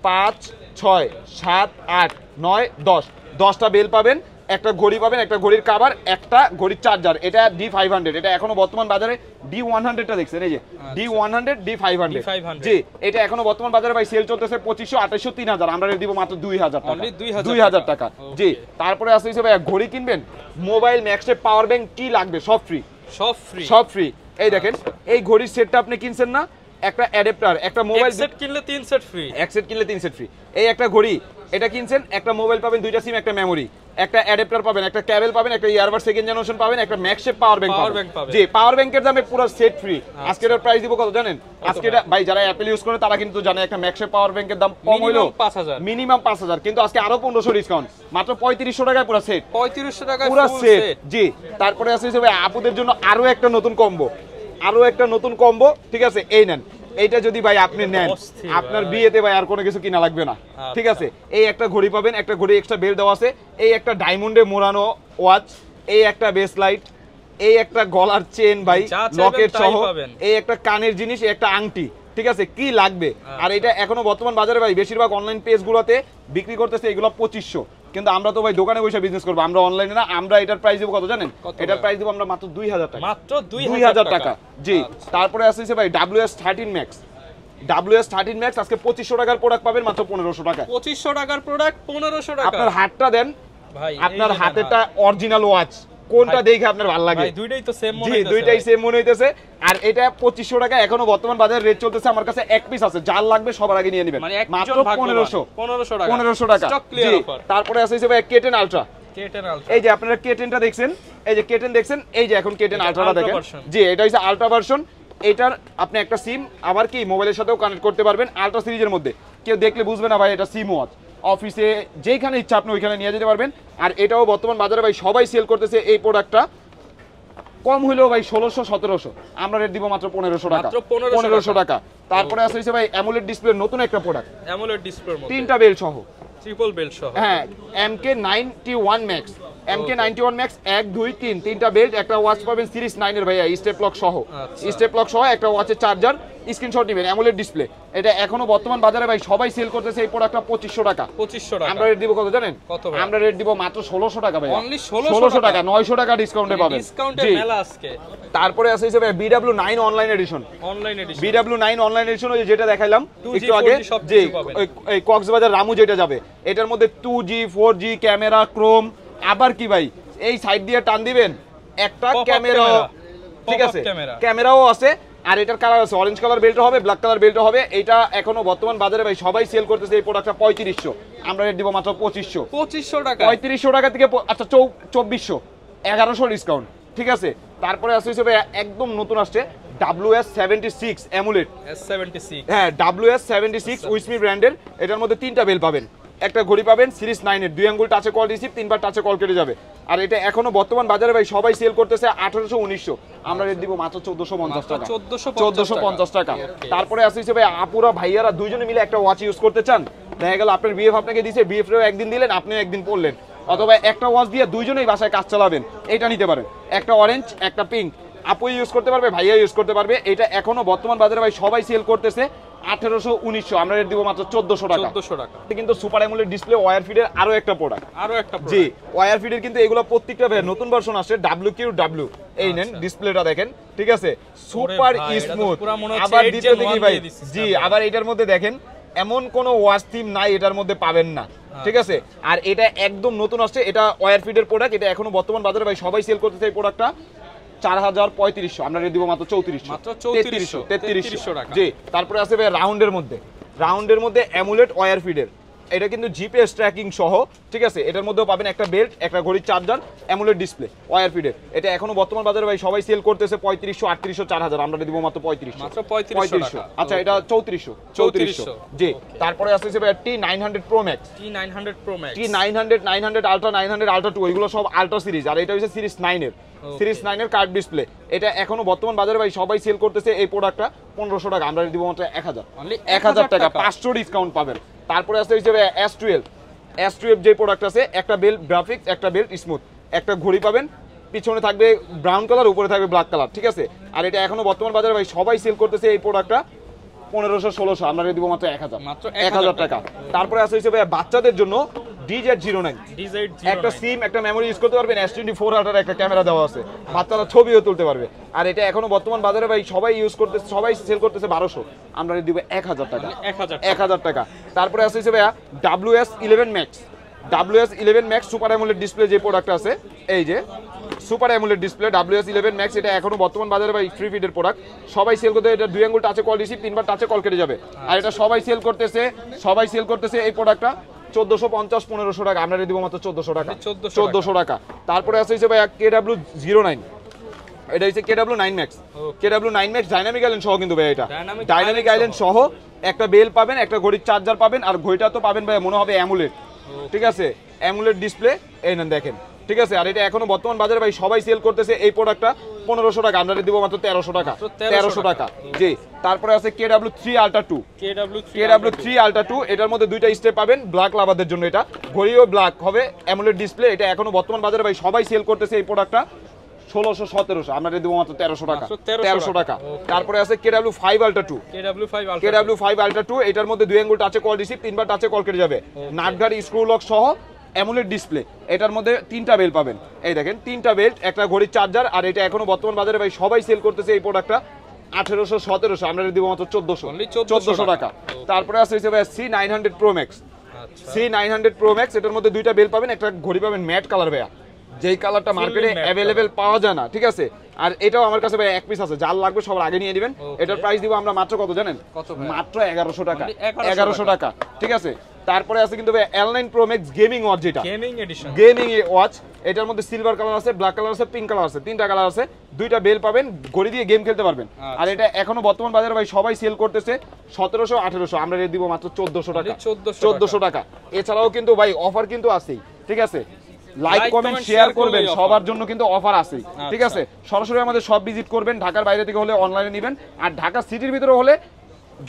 5 6 7 8 9 10, 10টা বেল পাবেন, একটা ঘড়ি পাবেন, একটা ঘড়ির কভার, একটা ঘড়ির চার্জার। এটা D500, এটা এখনো বর্তমান বাজারে D100টা দেখছেন, এই যে D100 D500। জি, এটা এখনো বর্তমান বাজারে ভাই সেল চলতেছে 2500 2800 3000, আমরা রেট দিব মাত্র 2000 টাকা, 2000 টাকা। জি, তারপরে আছে ভাই ঘড়ি কিনবেন, মোবাইল, ম্যাক্সে পাওয়ার ব্যাংক, কি লাগবে সব ফ্রি। এই দেখেন এই ঘড়ির সেটটা আপনি কিনছেন না, একটা অ্যাডাপ্টার, একটা মোবাইল সেট কিনলে 3 সেট ফ্রি, এক সেট কিনলে 3 সেট ফ্রি। এই একটা ঘড়ি এটা কিনছেন, একটা মোবাইল পাবেন, দুইটা সিম, একটা মেমোরি, একটা অ্যাডাপ্টার পাবেন, একটা কেবল পাবেন, একটা ইয়ারবাড সেকেন্ড জেনারেশন পাবেন, একটা ম্যাক্সশেপ পাওয়ার ব্যাংক পাবেন। জি, পাওয়ার ব্যাংকের দামে পুরো সেট ফ্রি। আজকে এর প্রাইস দিব কত জানেন? আজকে এটা ভাই যারা অ্যাপল ইউজ করে তারা কিন্তু জানে একটা ম্যাক্সশেপ পাওয়ার ব্যাংকের দাম কম হলো মিনিমাম 5000, কিন্তু আজকে আরো 1500 ডিসকাউন্ট, মাত্র 3500 টাকায় পুরো সেট, 3500 টাকায় পুরো সেট। জি, তারপরে আছে ভাই আপুদের জন্য আরো একটা নতুন কম্বো, ঠিক আছে? এই নেন, এইটা যদি ভাই আপনি নেন, আপনার বিয়েতে ভাই আর কোনো কিছু কিনা লাগবে না, ঠিক আছে? এই একটা ঘড়ি পাবেন, একটা ঘড়ি এক্সট্রা বেল দেওয়া আছে, এই একটা ডায়মন্ডে মোড়ানো ওয়াচ, এই একটা বেস লাইট, এই একটা গলার চেন ভাই লকেট সহ, এই একটা কানের জিনিস, এই একটা আংটি, ঠিক আছে? কি লাগবে? আর এটা এখনো বর্তমান বাজারে ভাই বেশিরভাগ অনলাইন পেজগুলোতে বিক্রি করতেছে এগুলো 2500, কিন্তু আমরা তো ভাই দোকানে বসে বিজনেস করবো, আমরা অনলাইনে না। আমরা এটার প্রাইস দেব কত জানেন? এটার প্রাইস দেব আমরা মাত্র 2000 টাকা, মাত্র 2000 টাকা। জি, তারপরে আছে ভাই WS13 Max, আজকে 2500 টাকার প্রোডাক্ট পাবেন মাত্র 1500 টাকা, 2500 টাকার প্রোডাক্ট 1500 টাকা। আপনার হাতটা দেন ভাই, আপনার হাতেরটা অরিজিনাল ওয়াচ, কোনটা দেখে আপনার ভালো লাগে? দুইটাই তো সেম মনে হইতেছে, দুইটাই সেম মনে হইতেছে। আর এটা 2500 টাকা এখনো বর্তমান বাজারে রেট চলতেছে। আমার কাছে এক পিস আছে, যার লাগবে সবার আগে নিয়ে নেবেন, মাত্র 1500 টাকা। জি, তারপরে আছে ভাই K10 Ultra, এই যে আপনারা K10টা দেখছেন, এই যে K10 দেখছেন, এই যে এখন K10 Ultraটা দেখেন। জি, এটা হচ্ছে আলট্রা ভার্সন। এটার আপনি একটা সিম আবার কি মোবাইলের সাথেও কানেক্ট করতে পারবেন। আলট্রা সিরিজের মধ্যে কেউ দেখলে বুঝবে না ভাই এটা সিম ওয়াচ, অফিসে যেখানে ইচ্ছা আপনি ওইখানে নিয়ে যেতে পারবেন। আর এটাও বর্তমান বাজারে ভাই সবাই সেল করতেছে এই প্রোডাক্টটা, কম হইলেও ভাই 1600-1700, আমরা রেট দিব মাত্র 1500 টাকা, 1500 টাকা। তারপরে আছে ভাই অ্যামোলেড ডিসপ্লে নতুন একটা প্রোডাক্ট, অ্যামোলেড ডিসপ্লের মধ্যে 3টা বেল সহ, ট্রিপল বেল্ট সহ। হ্যাঁ, MK91 Max, MK91 Max 1 2 3 তিনটা বেল্ট, একটা ওয়াচ পাবেন সিরিজ 9 এর ভাইয়া, স্টেপ লক সহ। স্টেপ লক সহ একটা ওয়াচের চার্জার, স্ক্রিনশট নেবেন, অ্যামোলেড ডিসপ্লে। এটা এখনো বর্তমান বাজারে ভাই সবাই সেল করতেছে এই প্রোডাক্টটা 2500 টাকা। 2500 টাকা। আমরা রেট দিব কত জানেন? কত ভাই? আমরা রেট দিব মাত্র 1600 টাকা ভাই। অনলি 1600 টাকা, 900 টাকা ডিসকাউন্টে পাবেন। ডিসকাউন্টের মেলা আজকে। তারপরে আছে হিসেবে BW9 online addition. Online addition, BW9 online addition, ওই যেটা দেখাইলাম 2G, একটু আগে, 4G সব যে কিছু পাবেন। এই কক্সবাজার রামু যেটা যাবে, এটার মধ্যে 2G 4G ক্যামেরা, ক্রোম, আবার কি ভাই এই সাইড দিয়ে টান দিবেন একটা Pop-up ক্যামেরা, camera, ঠিক pop-up আছে, camera। ক্যামেরাও আছে। আর এটার কালার আছে, অরেঞ্জ কালার বেল্ট হবে, ব্ল্যাক কালার বেল্ট হবে। এটা এখনো বর্তমান বাজারে ভাই সবাই সেল করতেছে এই প্রোডাক্টটা 3500, আমরা রেট দিব মাত্র 2500। 2500 টাকা। 3500 টাকা থেকে আচ্ছা 2400, 1100 ডিসকাউন্ট, ঠিক আছে। তারপরে আছে হিসেবে একদম নতুন আসছে WS76 অ্যামুলেট S76। হ্যাঁ, WS76 উইসমি ব্র্যান্ডের। এটার মধ্যে তিনটা বেল পাবেন, একটা ঘড়ি পাবেন সিরিজ 9 এর, 2 আঙ্গুল টাচে কল রিসিভ, 3বার টাচে কল কেটে যাবে। আর এটা এখনো বর্তমান বাজারে ভাই সবাই সেল করতেছে 1800 1900, আমরা রেট দিব মাত্র 1450 টাকা। 1450 টাকা। তারপরে আছে হিসেবে আপুরা ভাইয়ারা দুইজনে মিলে একটা ওয়াচ ইউজ করতে চান, দেখা গেল আপনার বিএফ আপনাকে দিয়েছে, বিএফ রেও একদিন দিলেন, আপনিও একদিন পড়লেন, অথবা একটা ওয়াচ দিয়ে দুইজনেই বাসায় কাজ চালাবেন, এটা নিতে পারেন। একটা অরেঞ্জ একটা পিঙ্ক, আপু ইউজ করতে পারবে, ভাইয়া ইউজ করতে পারবে। এটা এখনো বর্তমান বাজারে ভাই সবাই সেল করতেছে 1800 1900, আমরা রেট দিব মাত্র 1400 টাকা। 1400 টাকা। কিন্তু সুপার অ্যামোলেড ডিসপ্লে ওয়্যার ফিডের আরো একটা প্রোডাক্ট, জি ওয়্যার ফিডের কিন্তু এগুলো প্রত্যেকটা নতুন ভার্সন আসছে, WQW। এই নেন ডিসপ্লেটা দেখেন, ঠিক আছে, সুপার স্মুথ। আবার দ্বিতীয় দিকে ভাই, জি আবার এটার মধ্যে দেখেন এমন কোনো ওয়াচ থিম নাই এটার মধ্যে পাবেন না, ঠিক আছে। আর এটা একদম নতুন আসছে, এটা ওয়্যার ফিডের প্রোডাক্ট। এটা এখনো বর্তমান বাজারে ভাই সবাই সেল করতেছে এই প্রোডাক্টটা 4300, আমরা রেট দিব মাত্র 3300 টাকা। জি। তারপরে আছে ভাই রাউন্ডের মধ্যে অ্যামুলেট ওয়্যার ফিডের, এটা কিন্তু জিপিএস ট্র্যাকিং সহ, ঠিক আছে। এটার মধ্যেও পাবেন একটা বেল্ট, একটা ঘড়ির চার্জার, অ্যামুলেট ডিসপ্লে ওয়্যার ফিডের। এটা এখনো বর্তমান বাজারে ভাই সবাই সেল করতেছে 3500 3800 4000, আমরা দিব মাত্র 3500। আচ্ছা এটা 3400 জি। তারপরে আছে ভাই T900 Pro Max, T900 ultra, 900 ultra 2, এগুলো সব আলট্রা সিরিজ। আর এটা হচ্ছে সিরিজ 9 এর, সিরিজ 9 এর কার্ড ডিসপ্লে। এটা এখনো বর্তমান বাজারে ভাই সবাই সেল করতেছে এই প্রোডাক্টটা 1500 টাকা, আমরা দিব মাত্র 1000 টাকা, 500 ডিসকাউন্ট পাবেন। তারপরে আছে হিসেবে S12 যে প্রোডাক্ট আছে, একটা বেল্ট গ্রাফিক্স, একটা বেল্ট স্মুথ, একটা ঘড়ি পাবেন, পিছনে থাকবে ব্রাউন কালার, উপরে থাকবে ব্ল্যাক কালার, ঠিক আছে। আর এটা এখনো বর্তমান বাজারে ভাই সবাই সেল করতেছে এই প্রোডাক্টটা 1500 1600, আমরা দিব মাত্র 1000 টাকা। তারপরে আছে হিসেবে বাচ্চাদের জন্য DZ09, একটা সিম একটা মেমোরি ইউজ করতে পারবেন, S24 আল্ট্রার একটা ক্যামেরা দেওয়া আছে, বাচ্চারা ছবিও তুলতে পারবে। আর এটা এখনো বর্তমান বাজারে ভাই সবাই ইউজ করতেছে, সবাই সেল করতেছে 1200, আমরা দিব 1000 টাকা। 1000 টাকা। তারপরে আছে হিসেবে WS11 Max super AMOLED display যে প্রোডাক্ট আছে, এই যে super AMOLED display WS11 Max, এটা এখনো বর্তমান বাজারে ভাই ফ্রি ফিডের প্রোডাক্ট, সবাই সেল করতে। এটা 2 আঙ্গুল টাচে কল রিসিভ, 3বার টাচে কল কেটে যাবে। আর এটা সবাই সেল করতেছে এই প্রোডাক্টটা 1450 1500 টাকা, আমরা দিব মাত্র 1400 টাকা। তারপরে আছে হিসেবে KW09, এটা হচ্ছে KW9 Max, KW9 Max dynamic island সহ কিন্তু ভাই, এটা ডাইনামিক আইল্যান্ড সহ একটা বেল পাবেন, একটা ঘড়ির চার্জার পাবেন, আর ঘড়িটা তো পাবেন ভাই মনে হবে অ্যামুলেট, ঠিক আছে, অ্যামুলেট ডিসপ্লে, এই নেন দেখেন, ঠিক আছে। আর এটা এখনো বর্তমান বাজারে ভাই সবাই সেল করতেছে এই প্রোডাক্টটা 1500 টাকা, আমরা দিব মাত্র 1300 টাকা জি। তারপরে আছে KW3 Ultra 2, এটার মধ্যে দুইটা স্টেপ পাবেন, ব্ল্যাক লাভারদের জন্য। এটা ঘড়িও ব্ল্যাক হবে, অ্যামোলেড ডিসপ্লে। এটা এখনো বর্তমান বাজারে ভাই সবাই সেল করতেছে এই প্রোডাক্টটা 1600 1700, আমরা দিব মাত্র 1300 টাকা। তারপরে আছে KW5 Ultra 2, এটার মধ্যে 2 আঙ্গুল টাচে কল রিসিভ, 3বার টাচে কল কেটে যাবে, নাটঘাট স্ক্রু লক সহ অ্যামোলেড ডিসপ্লে। এটার মধ্যে 3টা বেল পাবেন, এই দেখেন 3টা বেল্ট, একটা ঘড়ির চার্জার। আর এটা এখনো বর্তমান বাজারে ভাই সবাই সেল করতেছে এই প্রোডাক্টটা 1800 1700, আমরা দিব মাত্র 1400 টাকা। তারপরে আছে C900 Pro Max, এটার মধ্যে 2টা বেল পাবেন, একটা ঘড়ি পাবেন ম্যাট কালার ভাইয়া, যেই কালারটা মার্কেটে অ্যাভেলেবেল পাওয়া যায় না, ঠিক আছে। আর এটাও আমার কাছে ভাই এক পিস আছে, যার লাগবে সবার আগে নিয়ে নেবেন। এটার প্রাইস দিব আমরা মাত্র কত জানেন? মাত্র 1100 টাকা, 1100 টাকা, ঠিক আছে। তারপরে আছে কিন্তু ভাই L9 Pro Max gaming watch, যেটা গেমিং ওয়াচ, এটার মধ্যে সিলভার কালার আছে, ব্ল্যাক কালার আছে, পিঙ্ক কালার আছে, 3টা কালার আছে, 2টা বেল পাবেন, ঘড়ি দিয়ে গেম খেলতে পারবেন। আর এটা এখনো বর্তমান বাজারে ভাই সবাই সেল করতেছে 1700 1800, আমরা রেট দিব মাত্র 1400 টাকা। এছাড়াও কিন্তু ভাই অফার কিন্তু আছেই, ঠিক আছে। লাইক কমেন্ট শেয়ার করবেন, সবার জন্য কিন্তু অফার আছে, ঠিক আছে। সরাসরি আমাদের সব ভিজিট করবেন, ঢাকার বাইরে থেকে হলে অনলাইনে নেবেন, আর ঢাকা সিটির ভিতরে হলে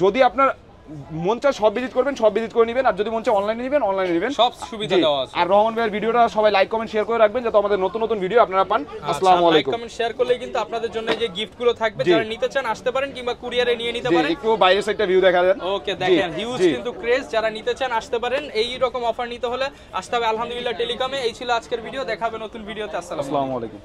যদি আপনার মন চায় সব ভিজিট করবেন, সব ভিজিট করে নেবেন, আর যদি মন চায় অনলাইনে নেবেন অনলাইনে নেবেন, সব সুবিধা দেওয়া আছে। আর রহমান ভাইয়ের ভিডিওটা সবাই লাইক কমেন্ট শেয়ার করে রাখবেন যাতে আমাদের নতুন নতুন ভিডিও আপনারা পান। আসসালামু আলাইকুম। লাইক কমেন্ট শেয়ার করলে কিন্তু আপনাদের জন্য এই যে গিফটগুলো থাকবে, যারা নিতে চান আসতে পারেন কিংবা কুরিয়ারে নিয়ে নিতে পারেন। একটু বাইরের সাইডটা ভিউ দেখা দেন। ওকে দেখেন হিউজ কিন্তু ক্রেজ, যারা নিতে চান আসতে পারেন। এই রকম অফার নিতে হলে আসতে হবে আলহামদুলিল্লাহ টেলিকমে। এই ছিল আজকের ভিডিও, দেখা হবে নতুন ভিডিওতে। আসসালামু আলাইকুম।